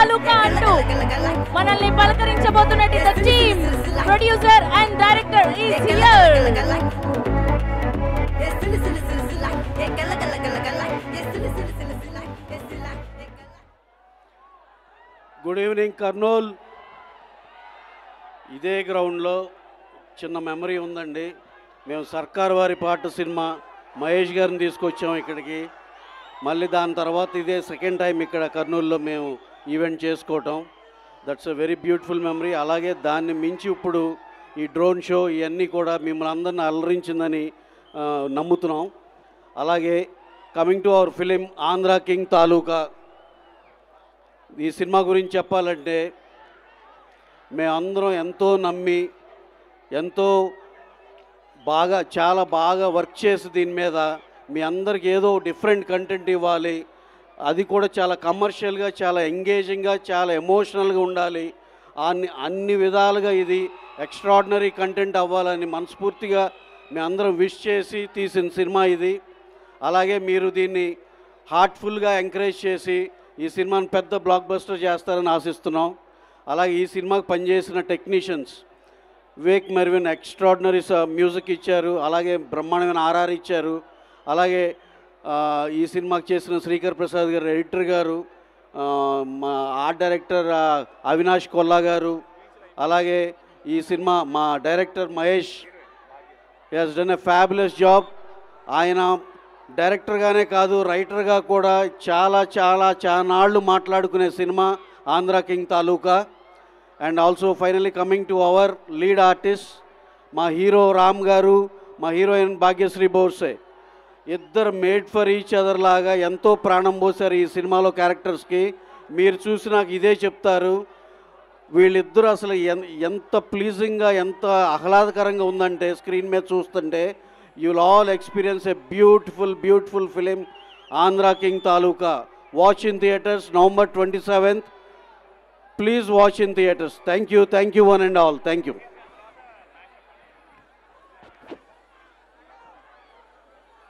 తాలూకా అంటూ మనల్ని పలకరించబోతున్నట్టు the team producer and director is here. Good evening Kurnool. ఇదే గ్రౌండ్లో చిన్న మెమరీ ఉందండి. మేము సర్కార్ వారి పాట సినిమా మహేష్ గారిని తీసుకొచ్చాం ఇక్కడికి. మళ్ళీ దాని తర్వాత ఇదే సెకండ్ టైం ఇక్కడ కర్నూలులో మేము ఈవెంట్ చేసుకోవటం. That's a very beautiful memory. అలాగే దాన్ని మించి ఇప్పుడు ఈ డ్రోన్ షో ఇవన్నీ కూడా మిమ్మల్ని అందరిని అలరించిందని నమ్ముతున్నాం. అలాగే coming to our film Andhra King Taluka. ఈ సినిమా గురించి చెప్పాలంటే మేమందరం ఎంతో నమ్మి ఎంతో బాగా చాలా బాగా వర్క్ చేసి దీని మీద మీ అందరికి ఏదో డిఫరెంట్ కంటెంట్ ఇవ్వాలి, అది కూడా చాలా కమర్షియల్గా చాలా ఎంగేజింగ్గా చాలా ఎమోషనల్గా ఉండాలి, అన్ని విధాలుగా ఇది ఎక్స్ట్రాడినరీ కంటెంట్ అవ్వాలని మనస్ఫూర్తిగా మీ అందరం విష్ చేసి తీసిన సినిమా ఇది. అలాగే మీరు దీన్ని హార్ట్ఫుల్గా ఎంకరేజ్ చేసి ఈ సినిమాని పెద్ద బ్లాక్ బస్టర్ చేస్తారని ఆశిస్తున్నాం. అలాగే ఈ సినిమాకి పనిచేసిన technicians Vivek Mervin extraordinary music ఇచ్చారు, అలాగే బ్రహ్మాండమైన ఆర్ఆర్ ఇచ్చారు. అలాగే ఈ సినిమాకి చేసిన శ్రీకర్ ప్రసాద్ గారు ఎడిటర్ గారు, మా ఆర్ట్ డైరెక్టర్ అవినాష్ కొల్లా గారు, అలాగే ఈ సినిమా మా director Mahesh has done a fabulous job. ఆయన డైరెక్టర్గానే కాదు రైటర్గా కూడా చాలా చాలా చానాళ్ళు మాట్లాడుకునే cinema Andhra King taluka. And also finally coming to hour lead artist మా హీరో రామ్ గారు, మా హీరోయిన్ భాగ్యశ్రీ బోర్సే. ఇద్దరు మేడ్ ఫర్ ఈచ్ అదర్ లాగా ఎంతో ప్రాణం పోసారు ఈ సినిమాలో క్యారెక్టర్స్కి. మీరు చూసి నాకు ఇదే చెప్తారు, వీళ్ళిద్దరూ అసలు ఎంత ప్లీజింగ్గా ఎంత ఆహ్లాదకరంగా ఉందంటే స్క్రీన్ మీద చూస్తుంటే you will all experience a beautiful film Andhra King taluka. Watch in theatres November 27th. Please watch in theaters. Thank you one and all. Thank you.